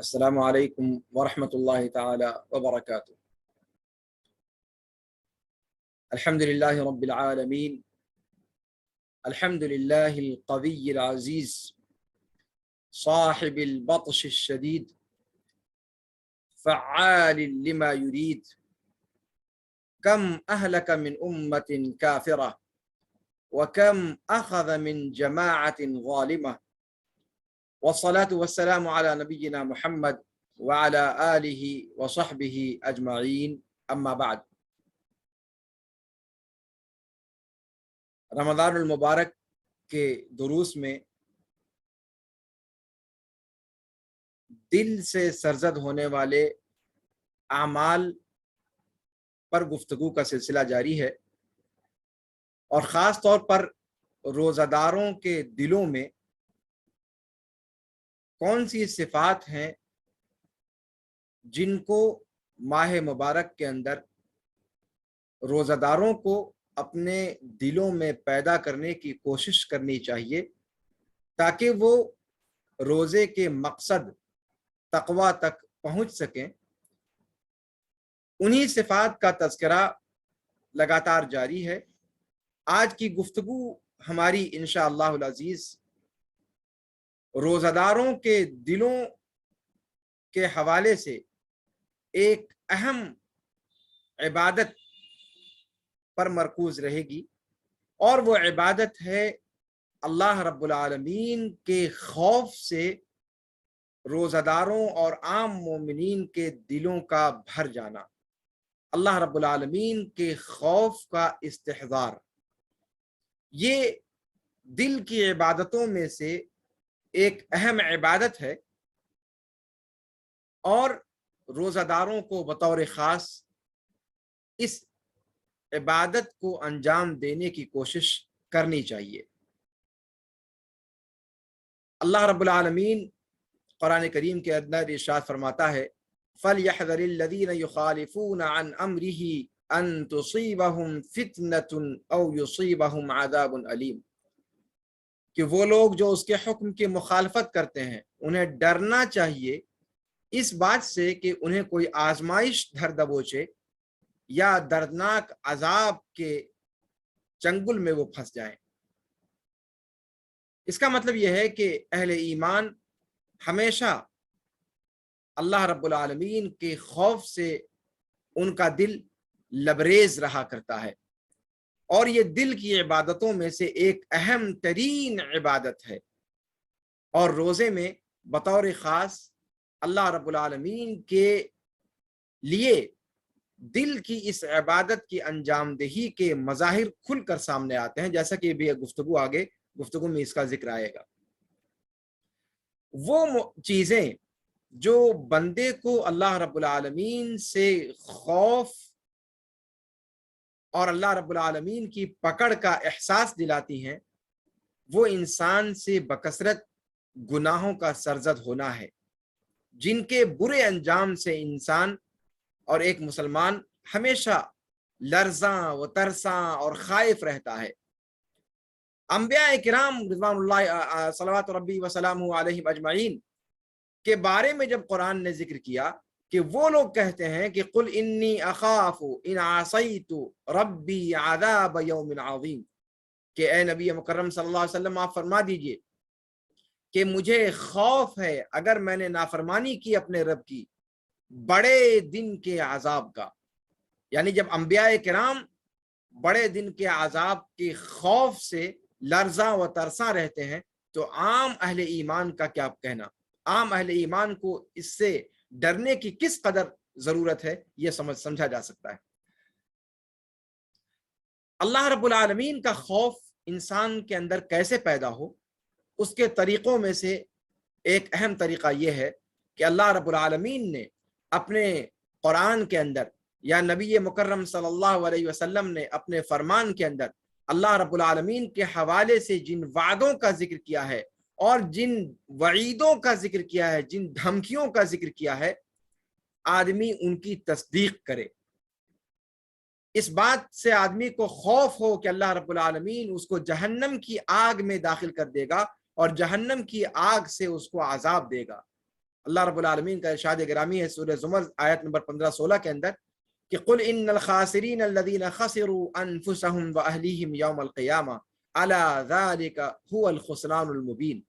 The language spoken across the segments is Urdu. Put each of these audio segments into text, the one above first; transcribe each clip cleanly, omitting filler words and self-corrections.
السلام عليكم ورحمة الله تعالى وبركاته. الحمد لله رب العالمين، الحمد لله القوي العزيز صاحب البطش الشديد فعال لما يريد. كم أهلك من أمة كافرة وكم أخذ من جماعة ظالمة، والصلاة والسلام على نبينا محمد وعلى آله وصحبه أجمعين، أما بعد. رمضان المبارک کے دروس میں دل سے سرزد ہونے والے اعمال پر گفتگو کا سلسلہ جاری ہے، اور خاص طور پر روزہ داروں کے دلوں میں کون سی صفات ہیں جن کو ماہ مبارک کے اندر روزہ داروں کو اپنے دلوں میں پیدا کرنے کی کوشش کرنی چاہیے تاکہ وہ روزے کے مقصد تقویٰ تک پہنچ سکیں۔ انہی صفات کا تذکرہ لگاتار جاری ہے۔ آج کی گفتگو ہماری انشاءاللہ العزیز روزہ داروں کے دلوں کے حوالے سے ایک اہم عبادت پر مرکوز رہے گی، اور وہ عبادت ہے اللہ رب العالمین کے خوف سے روزہ داروں اور عام مومنین کے دلوں کا بھر جانا، اللہ رب العالمین کے خوف کا استحضار۔ یہ دل کی عبادتوں میں سے ایک اہم عبادت ہے، اور روزہ داروں کو بطور خاص اس عبادت کو انجام دینے کی کوشش کرنی چاہیے۔ اللہ رب العالمین قرآن کریم کے اندر ارشاد فرماتا ہے، فَلْيَحْذَرِ الَّذِينَ يُخَالِفُونَ عَنْ أَمْرِهِ أَن تُصِيبَهُمْ فِتْنَةٌ أَوْ يُصِيبَهُمْ عَذَابٌ أَلِيمٌ، کہ وہ لوگ جو اس کے حکم کی مخالفت کرتے ہیں انہیں ڈرنا چاہیے اس بات سے کہ انہیں کوئی آزمائش دھر دبوچے یا دردناک عذاب کے چنگل میں وہ پھنس جائیں۔ اس کا مطلب یہ ہے کہ اہل ایمان ہمیشہ اللہ رب العالمین کے خوف سے ان کا دل لبریز رہا کرتا ہے، اور یہ دل کی عبادتوں میں سے ایک اہم ترین عبادت ہے، اور روزے میں بطور خاص اللہ رب العالمین کے لیے دل کی اس عبادت کی انجام دہی کے مظاہر کھل کر سامنے آتے ہیں، جیسا کہ بھی گفتگو میں اس کا ذکر آئے گا۔ وہ چیزیں جو بندے کو اللہ رب العالمین سے خوف اور اللہ رب العالمین کی پکڑ کا احساس دلاتی ہیں، وہ انسان سے بکثرت گناہوں کا سرزد ہونا ہے، جن کے برے انجام سے انسان اور ایک مسلمان ہمیشہ لرزاں و ترساں اور خائف رہتا ہے۔ انبیاء کرام رضوان اللہ صلوات ربی وسلامہ علیہم اجمعین کے بارے میں جب قرآن نے ذکر کیا کہ وہ لوگ کہتے ہیں کہ قل انی اخاف ان عصیت ربی عذاب یوم عظیم، کہ اے نبی مکرم صلی اللہ علیہ وسلم آپ فرما دیجئے کہ مجھے خوف ہے اگر میں نے نافرمانی کی اپنے رب کی بڑے دن کے عذاب کا۔ یعنی جب انبیاء کرام بڑے دن کے عذاب کے خوف سے لرزاں و ترساں رہتے ہیں تو عام اہل ایمان کا کیا کہنا؟ عام اہل ایمان کو اس سے ڈرنے کی کس قدر ضرورت ہے یہ سمجھا جا سکتا ہے۔ اللہ رب العالمین کا خوف انسان کے اندر کیسے پیدا ہو، اس کے طریقوں میں سے ایک اہم طریقہ یہ ہے کہ اللہ رب العالمین نے اپنے قرآن کے اندر یا نبی مکرم صلی اللہ علیہ وسلم نے اپنے فرمان کے اندر اللہ رب العالمین کے حوالے سے جن وعدوں کا ذکر کیا ہے اور جن وعیدوں کا ذکر کیا ہے، جن دھمکیوں کا ذکر کیا ہے، آدمی ان کی تصدیق کرے۔ اس بات سے آدمی کو خوف ہو کہ اللہ رب العالمین اس کو جہنم کی آگ میں داخل کر دے گا اور جہنم کی آگ سے اس کو عذاب دے گا۔ اللہ رب العالمین کا ارشاد گرامی ہے سورہ زمر آیت نمبر 15-16 کے اندر کہ قل ان الخاسرین الذین خسروا انفسهم واہلیہم یوم القیامہ الا ذلک هو الخسران المبین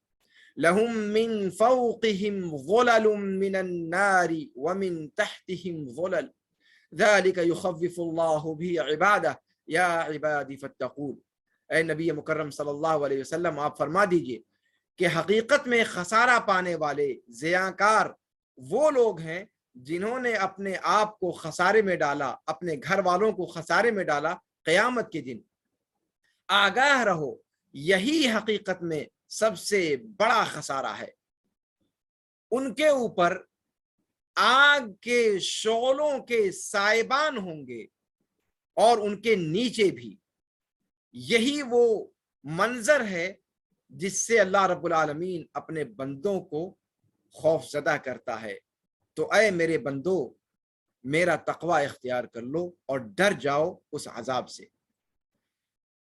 لهم من فوقهم ظلل من النار ومن تحتهم ظلل ذلك يخوف الله به عباده یا عبادی فاتقون۔ اے نبی مکرم صلی اللہ علیہ وسلم آپ فرما دیجئے کہ حقیقت میں خسارہ پانے والے ضیاءکار وہ لوگ ہیں جنہوں نے اپنے آپ کو خسارے میں ڈالا، اپنے گھر والوں کو خسارے میں ڈالا قیامت کے دن۔ آگاہ رہو یہی حقیقت میں سب سے بڑا خسارہ ہے۔ ان کے اوپر آگ کے شعلوں کے سائبان ہوں گے اور ان کے نیچے بھی۔ یہی وہ منظر ہے جس سے اللہ رب العالمین اپنے بندوں کو خوف زدہ کرتا ہے۔ تو اے میرے بندو میرا تقوی اختیار کر لو اور ڈر جاؤ اس عذاب سے۔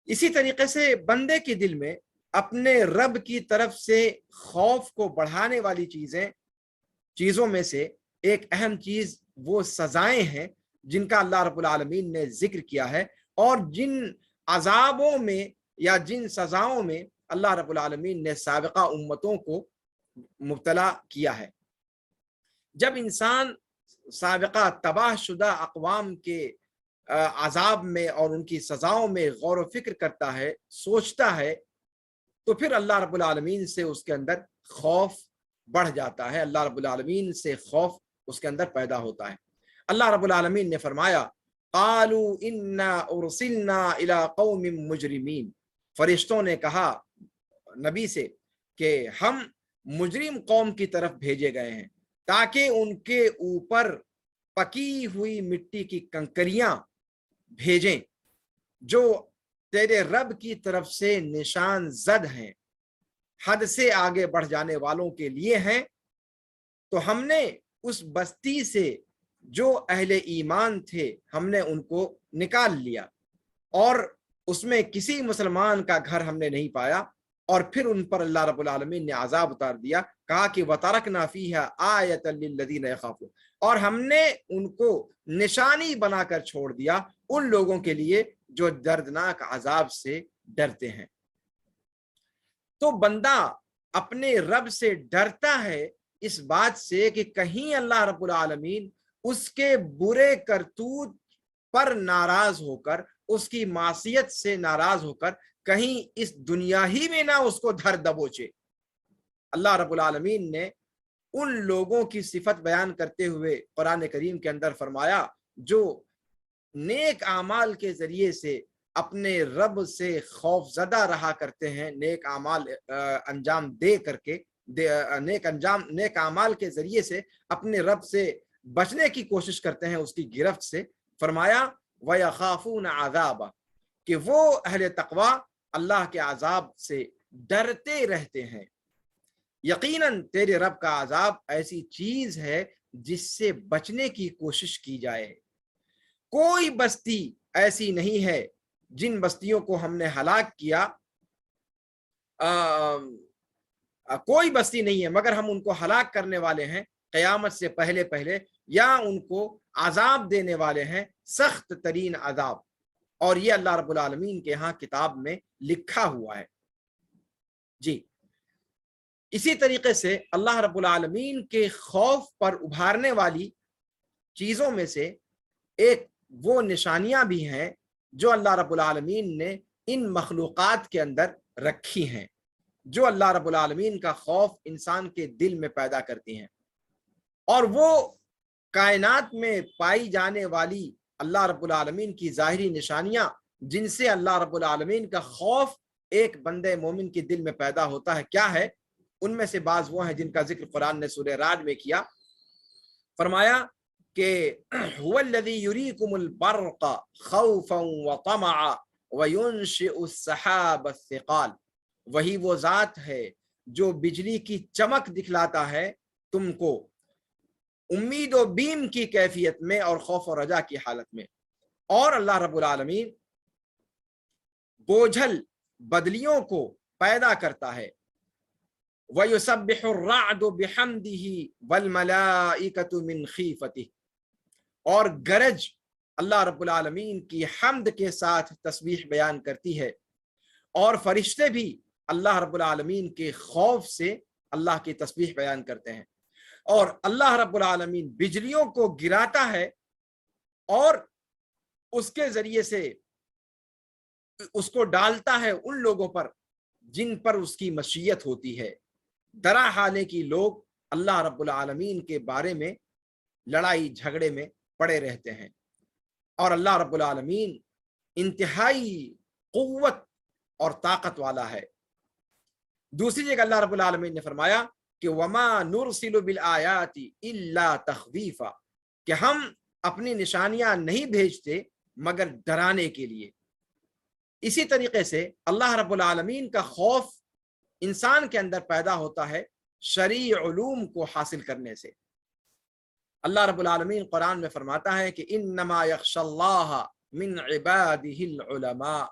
اسی طریقے سے بندے کے دل میں اپنے رب کی طرف سے خوف کو بڑھانے والی چیزوں میں سے ایک اہم چیز وہ سزائیں ہیں جن کا اللہ رب العالمین نے ذکر کیا ہے، اور جن عذابوں میں یا جن سزاؤں میں اللہ رب العالمین نے سابقہ امتوں کو مبتلا کیا ہے۔ جب انسان سابقہ تباہ شدہ اقوام کے عذاب میں اور ان کی سزاؤں میں غور و فکر کرتا ہے، سوچتا ہے، تو پھر اللہ رب العالمین سے اس کے اندر خوف بڑھ جاتا ہے، اللہ رب العالمین سے خوف اس کے اندر پیدا ہوتا ہے۔ اللہ رب العالمین نے فرمایا قالوا انا ارسلنا الى قوم مجرمین، فرشتوں نے کہا نبی سے کہ ہم مجرم قوم کی طرف بھیجے گئے ہیں تاکہ ان کے اوپر پکی ہوئی مٹی کی کنکریاں بھیجیں جو تیرے رب کی طرف سے نشان زد ہیں، حد سے آگے بڑھ جانے والوں کے لیے ہیں۔ تو ہم نے اس بستی سے جو اہل ایمان تھے ہم نے ان کو نکال لیا، اور اس میں کسی مسلمان کا گھر ہم نے نہیں پایا، اور پھر ان پر اللہ رب العالمین نے عذاب اتار دیا، کہا کہ وَتَرَكْنَا فِيهَا آیَةً لِلَّذِينَ يَخَافُونَ، اور ہم نے ان کو نشانی بنا کر چھوڑ دیا ان لوگوں کے لیے جو دردناک عذاب سے ڈرتے ہیں۔ تو بندہ اپنے رب سے ڈرتا ہے اس بات سے کہ کہیں اللہ رب العالمین اس کے برے کرتوت پر ناراض ہو کر، اس کی معصیت سے ناراض ہو کر کہیں اس دنیا ہی میں نہ اس کو دھر دبوچے۔ اللہ رب العالمین نے ان لوگوں کی صفت بیان کرتے ہوئے قرآن کریم کے اندر فرمایا جو نیک اعمال کے ذریعے سے اپنے رب سے خوف زدہ رہا کرتے ہیں، نیک اعمال انجام دے کر کے نیک اعمال کے ذریعے سے اپنے رب سے بچنے کی کوشش کرتے ہیں اس کی گرفت سے۔ فرمایا وَيَخَافُونَ عَذَابَ، کہ وہ اہل تقوی اللہ کے عذاب سے ڈرتے رہتے ہیں۔ یقیناً تیرے رب کا عذاب ایسی چیز ہے جس سے بچنے کی کوشش کی جائے۔ کوئی بستی ایسی نہیں ہے جن بستیوں کو ہم نے ہلاک کیا، کوئی بستی نہیں ہے مگر ہم ان کو ہلاک کرنے والے ہیں قیامت سے پہلے پہلے، یا ان کو عذاب دینے والے ہیں سخت ترین عذاب، اور یہ اللہ رب العالمین کے ہاں کتاب میں لکھا ہوا ہے۔ جی، اسی طریقے سے اللہ رب العالمین کے خوف پر ابھارنے والی چیزوں میں سے ایک وہ نشانیاں بھی ہیں جو اللہ رب العالمین نے ان مخلوقات کے اندر رکھی ہیں، جو اللہ رب العالمین کا خوف انسان کے دل میں پیدا کرتی ہیں، اور وہ کائنات میں پائی جانے والی اللہ رب العالمین کی ظاہری نشانیاں جن سے اللہ رب العالمین کا خوف ایک بندے مومن کے دل میں پیدا ہوتا ہے، کیا ہے؟ ان میں سے بعض وہ ہیں جن کا ذکر قرآن نے سورہ رعد میں کیا۔ فرمایا کہ هو الذی یریکم البرق خوفا وطمعا وینشئ السحاب الثقال، وہی وہ ذات ہے جو بجلی کی چمک دکھلاتا ہے تم کو امید و بیم کی کیفیت میں اور خوف و رجا کی حالت میں، اور اللہ رب العالمین بوجھل بدلیوں کو پیدا کرتا ہے، وَيُسَبِّحُ الرَّعْدُ بِحَمْدِهِ وَالْمَلَائِكَةُ مِنْ خِیفَتِهِ، اور گرج اللہ رب العالمین کی حمد کے ساتھ تسبیح بیان کرتی ہے، اور فرشتے بھی اللہ رب العالمین کے خوف سے اللہ کی تسبیح بیان کرتے ہیں، اور اللہ رب العالمین بجلیوں کو گراتا ہے اور اس کے ذریعے سے اس کو ڈالتا ہے ان لوگوں پر جن پر اس کی مشیت ہوتی ہے۔ درا حالے کی لوگ اللہ رب العالمین کے بارے میں لڑائی جھگڑے میں پڑے رہتے ہیں، اور اللہ رب العالمین انتہائی قوت اور طاقت والا ہے۔ دوسری جگہ اللہ رب العالمین نے فرمایا کہ وما نرسل بالآیات الا تخویفا، کہ ہم اپنی نشانیاں نہیں بھیجتے مگر ڈرانے کے لیے۔ اسی طریقے سے اللہ رب العالمین کا خوف انسان کے اندر پیدا ہوتا ہے شرعی علوم کو حاصل کرنے سے۔ اللہ رب العالمین قرآن میں فرماتا ہے کہ انما یخشی اللہ من عبادہ العلماء،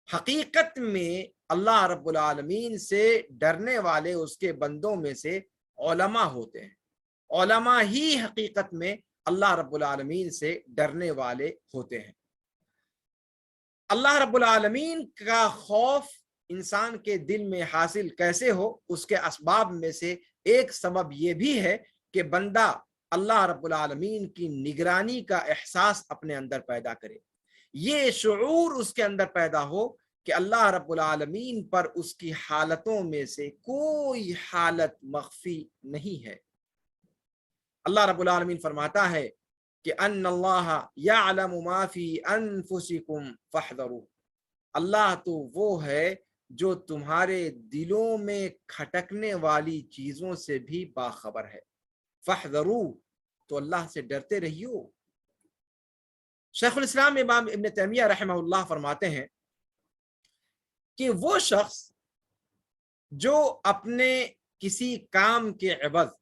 حقیقت میں اللہ رب العالمین سے ڈرنے والے اس کے بندوں میں سے علماء ہوتے ہیں۔ علماء ہی حقیقت میں اللہ رب العالمین سے ڈرنے والے ہوتے ہیں۔ اللہ رب العالمین کا خوف انسان کے دل میں حاصل کیسے ہو، اس کے اسباب میں سے ایک سبب یہ بھی ہے کہ بندہ اللہ رب العالمین کی نگرانی کا احساس اپنے اندر پیدا کرے، یہ شعور اس کے اندر پیدا ہو کہ اللہ رب العالمین پر اس کی حالتوں میں سے کوئی حالت مخفی نہیں ہے۔ اللہ رب العالمین فرماتا ہے کہ ان اللہ یعلم ما فی انفسکم فاحذروا، اللہ تو وہ ہے جو تمہارے دلوں میں کھٹکنے والی چیزوں سے بھی باخبر ہے۔ فاحذروا، تو اللہ سے ڈرتے رہیو۔ شیخ الاسلام امام ابن تیمیہ رحمہ اللہ فرماتے ہیں کہ وہ شخص جو اپنے کسی کام کے عوض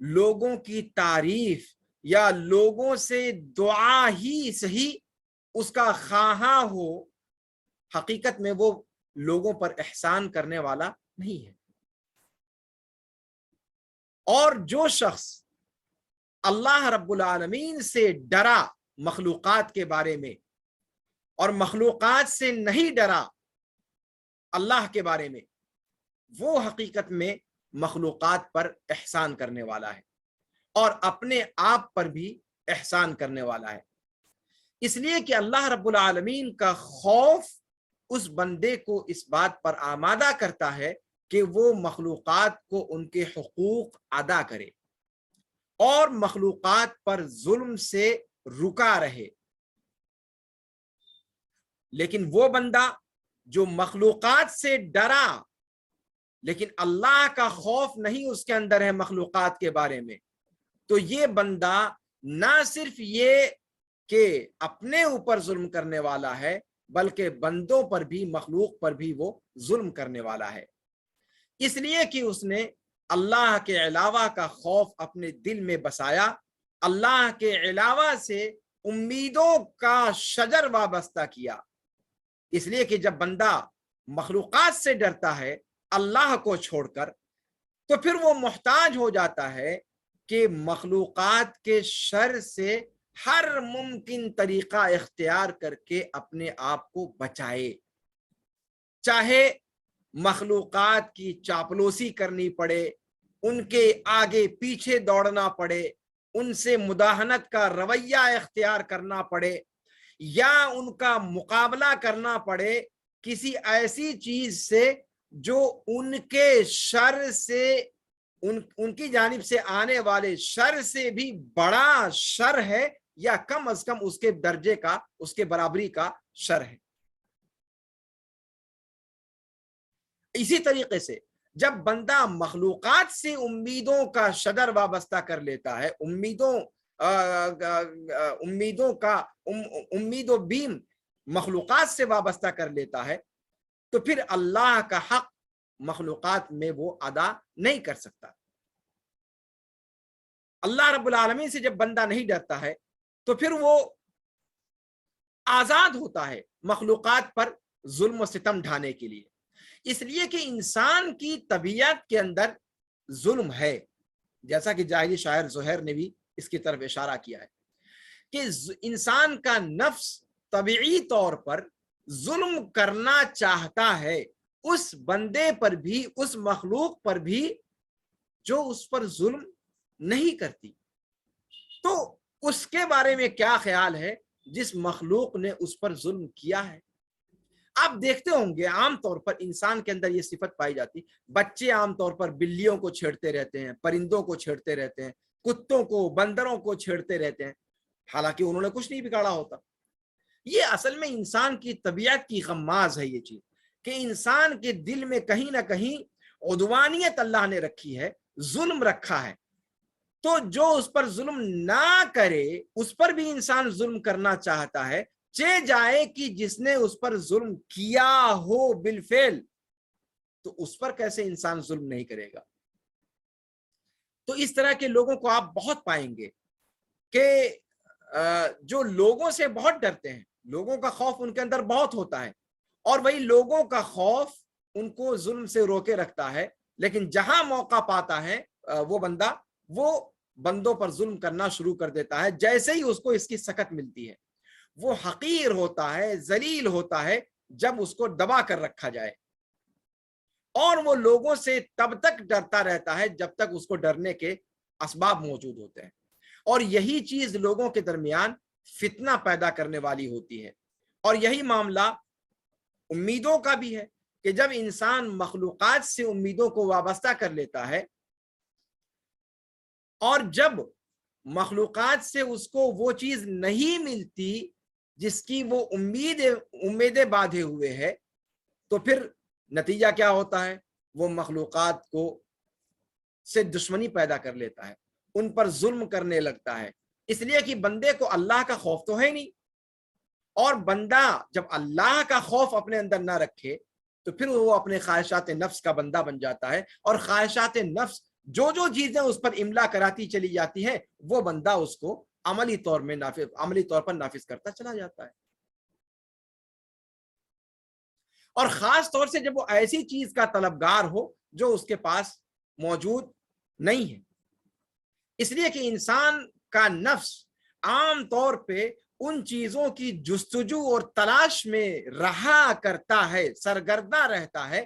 لوگوں کی تعریف یا لوگوں سے دعا ہی صحیح اس کا خواہاں ہو، حقیقت میں وہ لوگوں پر احسان کرنے والا نہیں ہے۔ اور جو شخص اللہ رب العالمین سے ڈرا مخلوقات کے بارے میں اور مخلوقات سے نہیں ڈرا اللہ کے بارے میں، وہ حقیقت میں مخلوقات پر احسان کرنے والا ہے اور اپنے آپ پر بھی احسان کرنے والا ہے۔ اس لیے کہ اللہ رب العالمین کا خوف اس بندے کو اس بات پر آمادہ کرتا ہے کہ وہ مخلوقات کو ان کے حقوق ادا کرے اور مخلوقات پر ظلم سے رکا رہے۔ لیکن وہ بندہ جو مخلوقات سے ڈرا لیکن اللہ کا خوف نہیں اس کے اندر ہے مخلوقات کے بارے میں، تو یہ بندہ نہ صرف یہ کہ اپنے اوپر ظلم کرنے والا ہے بلکہ بندوں پر بھی، مخلوق پر بھی وہ ظلم کرنے والا ہے، اس لیے کہ اس نے اللہ کے علاوہ کا خوف اپنے دل میں بسایا، اللہ کے علاوہ سے امیدوں کا شجر وابستہ کیا۔ اس لیے کہ جب بندہ مخلوقات سے ڈرتا ہے اللہ کو چھوڑ کر، تو پھر وہ محتاج ہو جاتا ہے کہ مخلوقات کے شر سے ہر ممکن طریقہ اختیار کر کے اپنے آپ کو بچائے، چاہے مخلوقات کی چاپلوسی کرنی پڑے، ان کے آگے پیچھے دوڑنا پڑے، ان سے مداہنت کا رویہ اختیار کرنا پڑے، یا ان کا مقابلہ کرنا پڑے کسی ایسی چیز سے جو ان کے شر سے، ان کی جانب سے آنے والے شر سے بھی بڑا شر ہے یا کم از کم اس کے درجے کا، اس کے برابری کا شر ہے۔ اسی طریقے سے جب بندہ مخلوقات سے امیدوں کا شجر وابستہ کر لیتا ہے، امید و بیم مخلوقات سے وابستہ کر لیتا ہے، تو پھر اللہ کا حق مخلوقات میں وہ ادا نہیں کر سکتا۔ اللہ رب العالمین سے جب بندہ نہیں ڈرتا ہے تو پھر وہ آزاد ہوتا ہے مخلوقات پر ظلم و ستم ڈھانے کے لیے۔ اس لیے کہ انسان کی طبیعت کے اندر ظلم ہے، جیسا کہ جاہلی شاعر زہیر نے بھی اس کی طرف اشارہ کیا ہے کہ انسان کا نفس طبیعی طور پر ظلم کرنا چاہتا ہے اس بندے پر بھی، اس مخلوق پر بھی جو اس پر ظلم نہیں کرتی۔ تو اس کے بارے میں کیا خیال ہے جس مخلوق نے اس پر ظلم کیا ہے؟ آپ دیکھتے ہوں گے عام طور پر انسان کے اندر یہ صفت پائی جاتی، بچے عام طور پر بلیوں کو چھیڑتے رہتے ہیں، پرندوں کو چھیڑتے رہتے ہیں، کتوں کو، بندروں کو چھیڑتے رہتے ہیں، حالانکہ انہوں نے کچھ نہیں بگاڑا ہوتا۔ یہ اصل میں انسان کی طبیعت کی غماز ہے یہ چیز، کہ انسان کے دل میں کہیں نہ کہیں عدوانیت اللہ نے رکھی ہے، ظلم رکھا ہے، تو جو اس پر ظلم نہ کرے اس پر بھی انسان ظلم کرنا چاہتا ہے، چہ جائے کہ جس نے اس پر ظلم کیا ہو بالفعل، تو اس پر کیسے انسان ظلم نہیں کرے گا؟ تو اس طرح کے لوگوں کو آپ بہت پائیں گے کہ جو لوگوں سے بہت ڈرتے ہیں، لوگوں کا خوف ان کے اندر بہت ہوتا ہے، اور وہی لوگوں کا خوف ان کو ظلم سے روکے رکھتا ہے، لیکن جہاں موقع پاتا ہے وہ بندہ وہ بندوں پر ظلم کرنا شروع کر دیتا ہے، جیسے ہی اس کو اس کی سکت ملتی ہے وہ حقیر ہوتا ہے، ذلیل ہوتا ہے جب اس کو دبا کر رکھا جائے، اور وہ لوگوں سے تب تک ڈرتا رہتا ہے جب تک اس کو ڈرنے کے اسباب موجود ہوتے ہیں، اور یہی چیز لوگوں کے درمیان فتنہ پیدا کرنے والی ہوتی ہے۔ اور یہی معاملہ امیدوں کا بھی ہے کہ جب انسان مخلوقات سے امیدوں کو وابستہ کر لیتا ہے، اور جب مخلوقات سے اس کو وہ چیز نہیں ملتی جس کی وہ امیدیں باندھے ہوئے ہے، تو پھر نتیجہ کیا ہوتا ہے؟ وہ مخلوقات کو سے دشمنی پیدا کر لیتا ہے، ان پر ظلم کرنے لگتا ہے، اس لیے کہ بندے کو اللہ کا خوف تو ہے نہیں، اور بندہ جب اللہ کا خوف اپنے اندر نہ رکھے تو پھر وہ اپنے خواہشات نفس کا بندہ بن جاتا ہے، اور خواہشات نفس جو چیزیں اس پر املا کراتی چلی جاتی ہیں وہ بندہ اس کو عملی طور پر نافذ کرتا چلا جاتا ہے۔ اور خاص طور سے جب وہ ایسی چیز کا طلبگار ہو جو اس کے پاس موجود نہیں ہے، اس لیے کہ انسان کا نفس عام طور پہ ان چیزوں کی جستجو اور تلاش میں رہا کرتا ہے، سرگرداں رہتا ہے،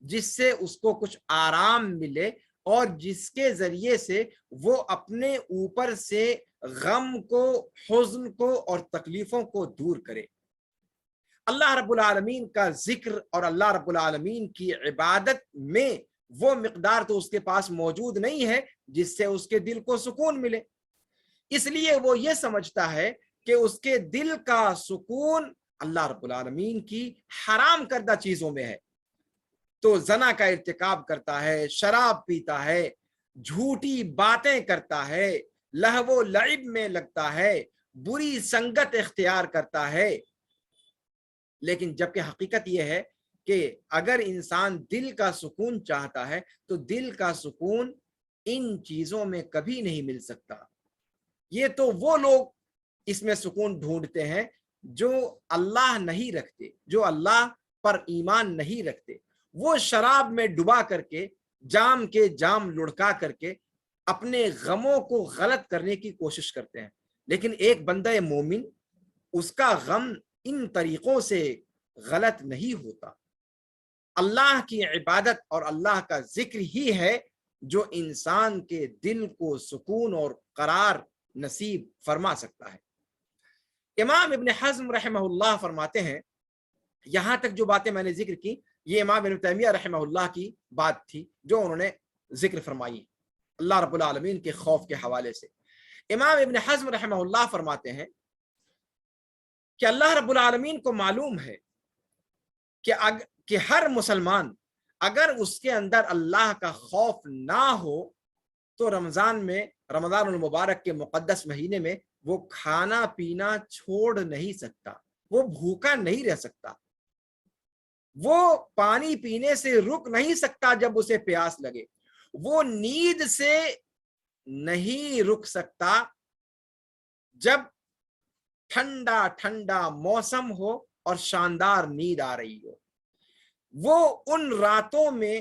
جس سے اس کو کچھ آرام ملے اور جس کے ذریعے سے وہ اپنے اوپر سے غم کو، حزن کو اور تکلیفوں کو دور کرے۔ اللہ رب العالمین کا ذکر اور اللہ رب العالمین کی عبادت میں وہ مقدار تو اس کے پاس موجود نہیں ہے جس سے اس کے دل کو سکون ملے، اس لیے وہ یہ سمجھتا ہے کہ اس کے دل کا سکون اللہ رب العالمین کی حرام کردہ چیزوں میں ہے، تو زنا کا ارتکاب کرتا ہے، شراب پیتا ہے، جھوٹی باتیں کرتا ہے، لہو و لعب میں لگتا ہے، بری سنگت اختیار کرتا ہے۔ لیکن جبکہ حقیقت یہ ہے کہ اگر انسان دل کا سکون چاہتا ہے تو دل کا سکون ان چیزوں میں کبھی نہیں مل سکتا۔ یہ تو وہ لوگ اس میں سکون ڈھونڈتے ہیں جو اللہ نہیں رکھتے، جو اللہ پر ایمان نہیں رکھتے، وہ شراب میں ڈبا کر کے، جام کے جام لڑکا کر کے اپنے غموں کو غلط کرنے کی کوشش کرتے ہیں۔ لیکن ایک بندہ مومن، اس کا غم ان طریقوں سے غلط نہیں ہوتا۔ اللہ کی عبادت اور اللہ کا ذکر ہی ہے جو انسان کے دل کو سکون اور قرار نصیب فرما سکتا ہے۔ امام ابن حزم رحمہ اللہ فرماتے ہیں، یہاں تک جو باتیں میں نے ذکر کی یہ امام ابن تیمیہ رحمہ اللہ کی بات تھی جو انہوں نے ذکر فرمائی اللہ رب العالمین کے خوف کے حوالے سے۔ امام ابن حزم رحمہ اللہ فرماتے ہیں کہ اللہ رب العالمین کو معلوم ہے کہ ہر مسلمان اگر اس کے اندر اللہ کا خوف نہ ہو تو رمضان المبارک کے مقدس مہینے میں وہ کھانا پینا چھوڑ نہیں سکتا، وہ بھوکا نہیں رہ سکتا، وہ پانی پینے سے رک نہیں سکتا جب اسے پیاس لگے، وہ نیند سے نہیں رک سکتا جب ٹھنڈا ٹھنڈا موسم ہو اور شاندار نیند آ رہی ہو، وہ ان راتوں میں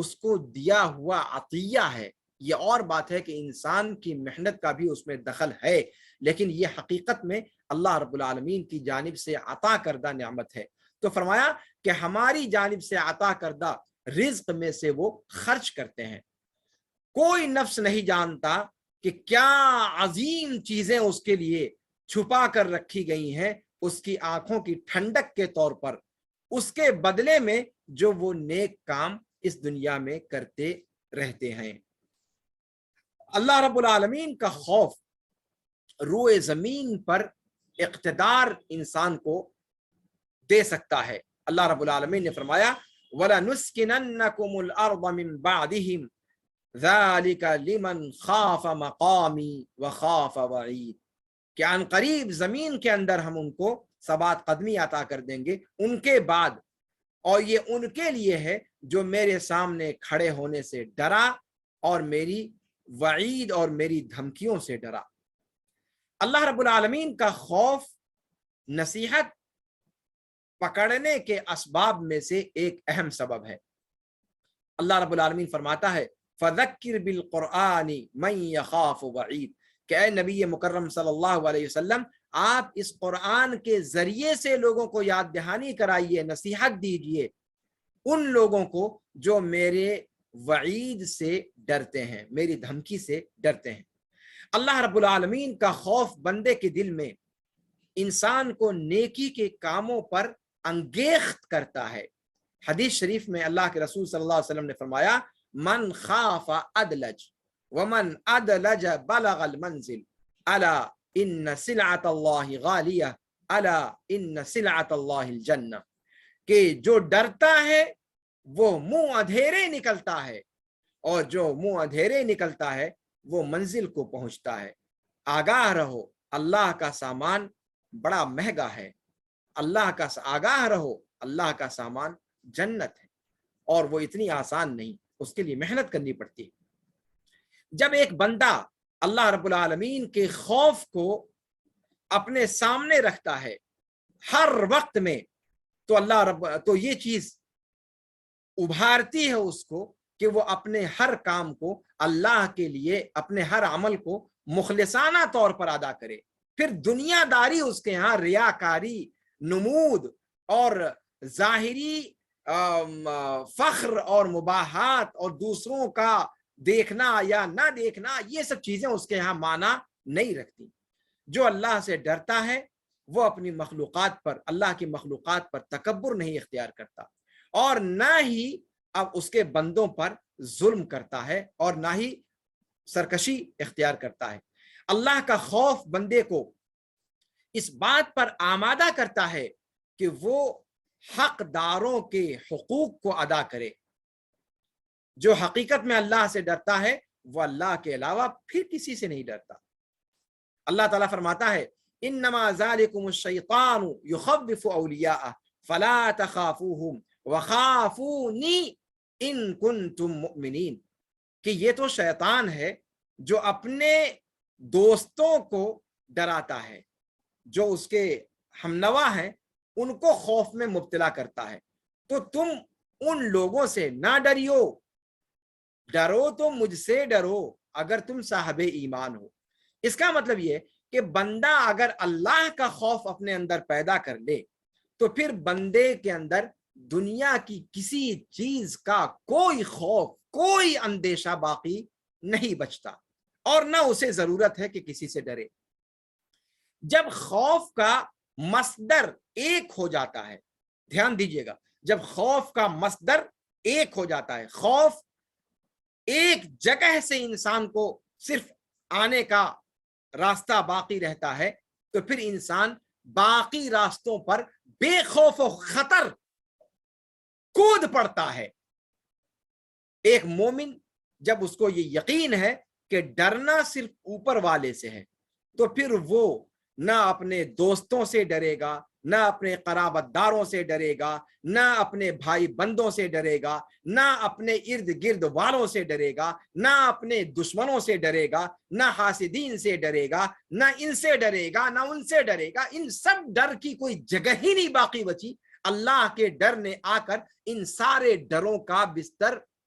اس کو دیا ہوا عطیہ ہے. یہ اور بات ہے کہ انسان کی محنت کا بھی اس میں دخل ہے، لیکن یہ حقیقت میں اللہ رب العالمین کی جانب سے عطا کردہ نعمت ہے. تو فرمایا کہ ہماری جانب سے عطا کردہ رزق میں سے وہ خرچ کرتے ہیں. کوئی نفس نہیں جانتا کہ کیا عظیم چیزیں اس کے لیے چھپا کر رکھی گئی ہیں اس کی آنکھوں کی ٹھنڈک کے طور پر، اس کے بدلے میں جو وہ نیک کام اس دنیا میں کرتے رہتے ہیں. اللہ رب العالمین کا خوف روئے زمین پر اقتدار انسان کو دے سکتا ہے. اللہ رب العالمین نے فرمایا وَلَنُسْكِنَنَّكُمُ الْأَرْضَ مِنْ بَعْدِهِمْ ذَلِكَ لِمَنْ خَافَ مَقَامِي وَخَافَ وَعِيدِ، کہ عن قریب زمین کے اندر ہم ان کو ثبات قدمی عطا کر دیں گے ان کے بعد، اور یہ ان کے لیے ہے جو میرے سامنے کھڑے ہونے سے ڈرا اور میری وعید اور میری دھمکیوں سے ڈرا. اللہ رب العالمین کا خوف نصیحت پکڑنے کے اسباب میں سے ایک اہم سبب ہے. اللہ رب العالمین فرماتا ہے فَذَكِّرْ بِالْقُرْآنِ مَنْ يَخَافُ وَعِيدِ، کہ اے نبی مکرم صلی اللہ علیہ وسلم آپ اس قرآن کے ذریعے سے لوگوں کو یاد دہانی کرائیے، نصیحت دیجئے ان لوگوں کو جو میرے وعید سے ڈرتے ہیں، میری دھمکی سے ڈرتے ہیں. اللہ رب العالمین کا خوف بندے کے دل میں انسان کو نیکی کے کاموں پر انگیخت کرتا ہے. حدیث شریف میں اللہ کے رسول صلی اللہ علیہ وسلم نے فرمایا من خاف ادلج ومن ادلج بلغ المنزل الا ان سلعۃ اللہ غالیہ الا ان سلعۃ اللہ الجنہ، کہ جو ڈرتا ہے وہ منہ ادھیرے نکلتا ہے، اور جو منہ ادھیرے نکلتا ہے وہ منزل کو پہنچتا ہے. آگاہ رہو اللہ کا سامان بڑا مہنگا ہے، اللہ کا آگاہ رہو اللہ کا سامان جنت ہے، اور وہ اتنی آسان نہیں، اس کے لیے محنت کرنی پڑتی ہے. جب ایک بندہ اللہ رب العالمین کے خوف کو اپنے سامنے رکھتا ہے ہر وقت میں، تو یہ چیز ابھارتی ہے اس کو کہ وہ اپنے ہر کام کو اللہ کے لیے، اپنے ہر عمل کو مخلصانہ طور پر ادا کرے. پھر دنیا داری اس کے ہاں ریاکاری، نمود اور ظاہری فخر اور مباحات اور دوسروں کا دیکھنا یا نہ دیکھنا، یہ سب چیزیں اس کے ہاں معنی نہیں رکھتی. جو اللہ سے ڈرتا ہے وہ اپنی مخلوقات پر، اللہ کی مخلوقات پر تکبر نہیں اختیار کرتا، اور نہ ہی اب اس کے بندوں پر ظلم کرتا ہے، اور نہ ہی سرکشی اختیار کرتا ہے. اللہ کا خوف بندے کو اس بات پر آمادہ کرتا ہے کہ وہ حقداروں کے حقوق کو ادا کرے. جو حقیقت میں اللہ سے ڈرتا ہے وہ اللہ کے علاوہ پھر کسی سے نہیں ڈرتا. اللہ تعالیٰ فرماتا ہے انما ذالکم الشیطان یخوف اولیاءہ فلا تخافوہم وخافونی ان کنتم مؤمنین، کہ یہ تو شیطان ہے جو اپنے دوستوں کو ڈراتا ہے، جو اس کے ہمنوا ہیں ان کو خوف میں مبتلا کرتا ہے. تو تم ان لوگوں سے نہ ڈریو، ڈرو تو مجھ سے ڈرو اگر تم صاحب ایمان ہو. اس کا مطلب یہ کہ بندہ اگر اللہ کا خوف اپنے اندر پیدا کر لے تو پھر بندے کے اندر دنیا کی کسی چیز کا کوئی خوف، کوئی اندیشہ باقی نہیں بچتا، اور نہ اسے ضرورت ہے کہ کسی سے ڈرے. جب خوف کا مصدر ایک ہو جاتا ہے، دھیان دیجئے گا، جب خوف کا مصدر ایک ہو جاتا ہے، خوف ایک جگہ سے انسان کو صرف آنے کا راستہ باقی رہتا ہے، تو پھر انسان باقی راستوں پر بے خوف و خطر کود پڑتا ہے. ایک مومن جب اس کو یہ یقین ہے کہ ڈرنا صرف اوپر والے سے ہے، تو پھر وہ نہ اپنے دوستوں سے ڈرے گا، نہ اپنے قرابت داروں سے ڈرے گا، نہ اپنے بھائی بندوں سے ڈرے گا، نہ اپنے ارد گرد والوں سے ڈرے گا، نہ اپنے دشمنوں سے ڈرے گا، نہ حاسدین سے ڈرے گا، نہ ان سے ڈرے گا، نہ ان سے ڈرے گا. ان سب ڈر کی کوئی جگہ ہی نہیں باقی بچی. اللہ کے ڈر نے آ کر ان سارے ڈروں کا بستر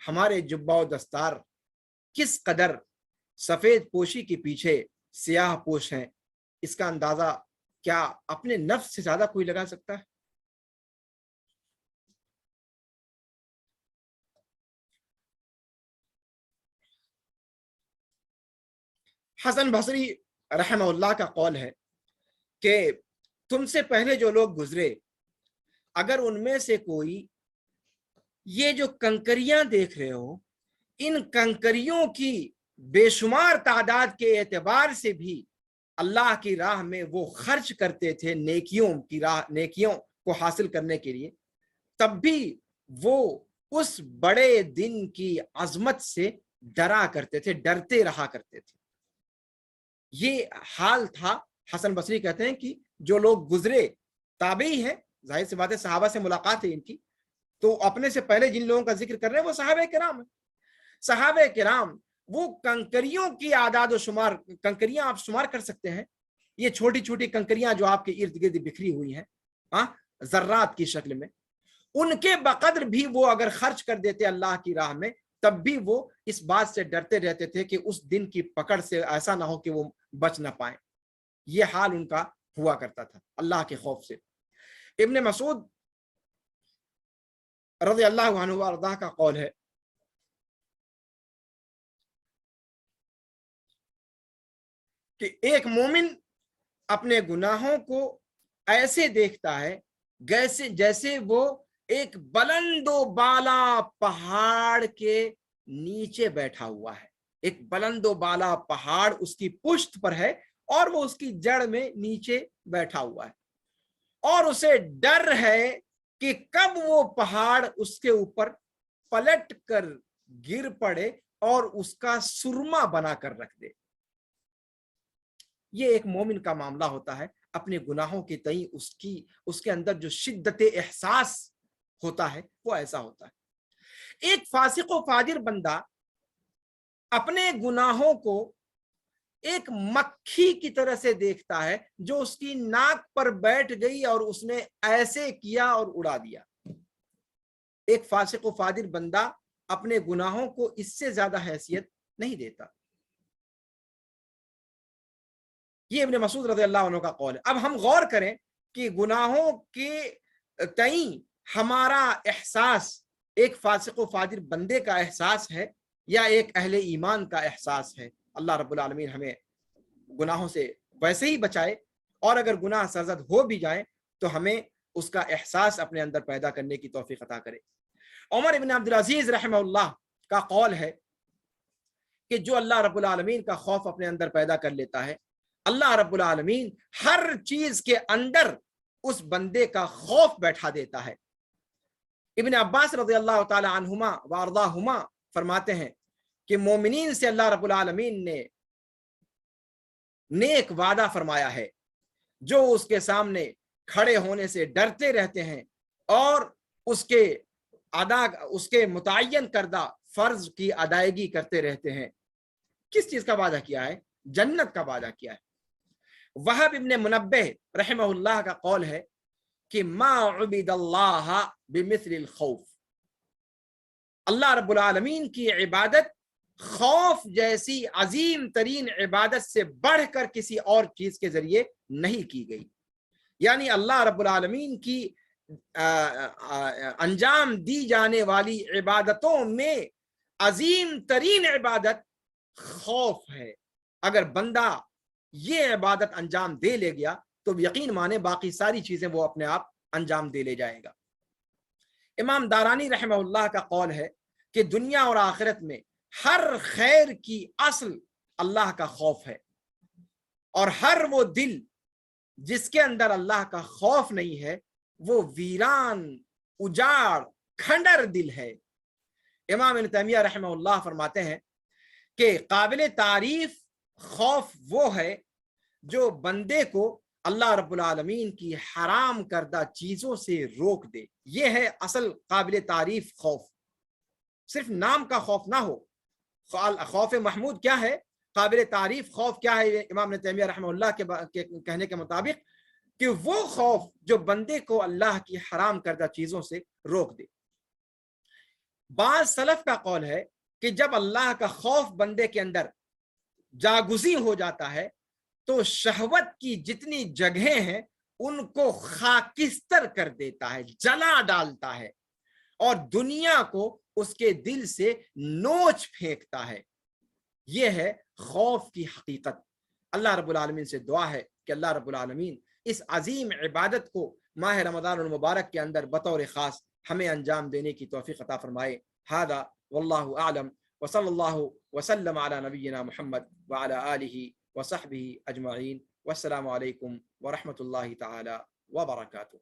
ہمارے جبہ و دستار کس قدر سفید پوشی کے پیچھے سیاہ پوش ہیں، اس کا اندازہ کیا اپنے نفس سے زیادہ کوئی لگا سکتا ہے؟ حسن بصری رحمہ اللہ کا قول ہے کہ تم سے پہلے جو لوگ گزرے، اگر ان میں سے کوئی یہ جو کنکریاں دیکھ رہے ہو، ان کنکریوں کی بے شمار تعداد کے اعتبار سے بھی اللہ کی راہ میں وہ خرچ کرتے تھے نیکیوں کو حاصل کرنے کے لیے، تب بھی وہ اس بڑے دن کی عظمت سے ڈرتے رہا کرتے تھے۔ یہ حال تھا۔ حسن بصری کہتے ہیں کہ جو لوگ گزرے تابعی ہیں، ظاہر سی بات ہے صحابہ سے ملاقات ہے ان کی، تو اپنے سے پہلے جن لوگوں کا ذکر کر رہے ہیں وہ صحابہ کرام ہیں۔ صحابہ کرام وہ کنکریوں کی اعداد و شمار، کنکریاں آپ شمار کر سکتے ہیں، یہ چھوٹی چھوٹی کنکریاں جو آپ کے ارد گرد بکھری ہوئی ہیں ذرات کی شکل میں، ان کے بقدر بھی وہ اگر خرچ کر دیتے اللہ کی راہ میں، تب بھی وہ اس بات سے ڈرتے رہتے تھے کہ اس دن کی پکڑ سے ایسا نہ ہو کہ وہ بچ نہ پائیں۔ یہ حال ان کا ہوا کرتا تھا اللہ کے خوف سے۔ ابن مسعود رضی اللہ عنہ وارضاہ کا قول ہے کہ ایک مومن اپنے گناہوں کو ایسے دیکھتا ہے جیسے وہ ایک بلند و بالا پہاڑ کے نیچے بیٹھا ہوا ہے۔ ایک بلند و بالا پہاڑ اس کی پشت پر ہے اور وہ اس کی جڑ میں نیچے بیٹھا ہوا ہے، اور اسے ڈر ہے کہ کب وہ پہاڑ اس کے اوپر پلٹ کر گر پڑے اور اس کا سرما بنا کر رکھ دے۔ یہ ایک مومن کا معاملہ ہوتا ہے، اپنے گناہوں کے تئیں اس کے اندر جو شدت احساس ہوتا ہے وہ ایسا ہوتا ہے۔ ایک فاسق و فاجر بندہ اپنے گناہوں کو ایک مکھی کی طرح سے دیکھتا ہے جو اس کی ناک پر بیٹھ گئی اور اس نے ایسے کیا اور اڑا دیا۔ ایک فاسق و فاجر بندہ اپنے گناہوں کو اس سے زیادہ حیثیت نہیں دیتا۔ یہ ابن مسعود رضی اللہ عنہ کا قول ہے۔ اب ہم غور کریں کہ گناہوں کے تئیں ہمارا احساس ایک فاسق و فاجر بندے کا احساس ہے یا ایک اہل ایمان کا احساس ہے۔ اللہ رب العالمین ہمیں گناہوں سے ویسے ہی بچائے، اور اگر گناہ سرزد ہو بھی جائیں تو ہمیں اس کا احساس اپنے اندر پیدا کرنے کی توفیق عطا کرے۔ عمر ابن عبدالعزیز رحمہ اللہ کا قول ہے کہ جو اللہ رب العالمین کا خوف اپنے اندر پیدا کر لیتا ہے، اللہ رب العالمین ہر چیز کے اندر اس بندے کا خوف بیٹھا دیتا ہے۔ ابن عباس رضی اللہ تعالی عنہما وارضاہما فرماتے ہیں کہ مومنین سے اللہ رب العالمین نے نیک وعدہ فرمایا ہے جو اس کے سامنے کھڑے ہونے سے ڈرتے رہتے ہیں اور اس کے متعین کردہ فرض کی ادائیگی کرتے رہتے ہیں۔ کس چیز کا وعدہ کیا ہے؟ جنت کا وعدہ کیا ہے۔ وہب ابن منبہ رحمہ اللہ کا قول ہے کہ ما عبد اللہ بمثل الخوف، اللہ رب العالمین کی عبادت خوف جیسی عظیم ترین عبادت سے بڑھ کر کسی اور چیز کے ذریعے نہیں کی گئی۔ یعنی اللہ رب العالمین کی انجام دی جانے والی عبادتوں میں عظیم ترین عبادت خوف ہے۔ اگر بندہ یہ عبادت انجام دے لے گیا تو یقین مانے باقی ساری چیزیں وہ اپنے آپ انجام دے لے جائے گا۔ امام دارانی رحمہ اللہ کا قول ہے کہ دنیا اور آخرت میں ہر خیر کی اصل اللہ کا خوف ہے، اور ہر وہ دل جس کے اندر اللہ کا خوف نہیں ہے وہ ویران، اجاڑ، کھنڈر دل ہے۔ امام ابن تیمیہ رحمہ اللہ فرماتے ہیں کہ قابل تعریف خوف وہ ہے جو بندے کو اللہ رب العالمین کی حرام کردہ چیزوں سے روک دے۔ یہ ہے اصل قابل تعریف خوف، صرف نام کا خوف نہ ہو۔ خوف محمود کیا ہے؟ قابل تعریف خوف کیا ہے امام ابن تیمیہ رحمہ اللہ کے کہنے کے مطابق؟ کہ وہ خوف جو بندے کو اللہ کی حرام کردہ چیزوں سے روک دے۔ بعض سلف کا قول ہے کہ جب اللہ کا خوف بندے کے اندر جاگزی ہو جاتا ہے تو شہوت کی جتنی جگہیں ہیں ان کو خاکستر کر دیتا ہے، جلا ڈالتا ہے، اور دنیا کو اس کے دل سے نوچ پھینکتا ہے۔ یہ ہے خوف کی حقیقت۔ اللہ رب العالمین سے دعا ہے کہ اللہ رب العالمین اس عظیم عبادت کو ماہ رمضان المبارک کے اندر بطور خاص ہمیں انجام دینے کی توفیق عطا فرمائے۔ ہذا واللہ اعلم وصلی اللہ وسلم علی نبینا محمد وعلی آلہ وصحبہ اجمعین، والسلام علیکم ورحمۃ اللہ تعالی وبرکاتہ۔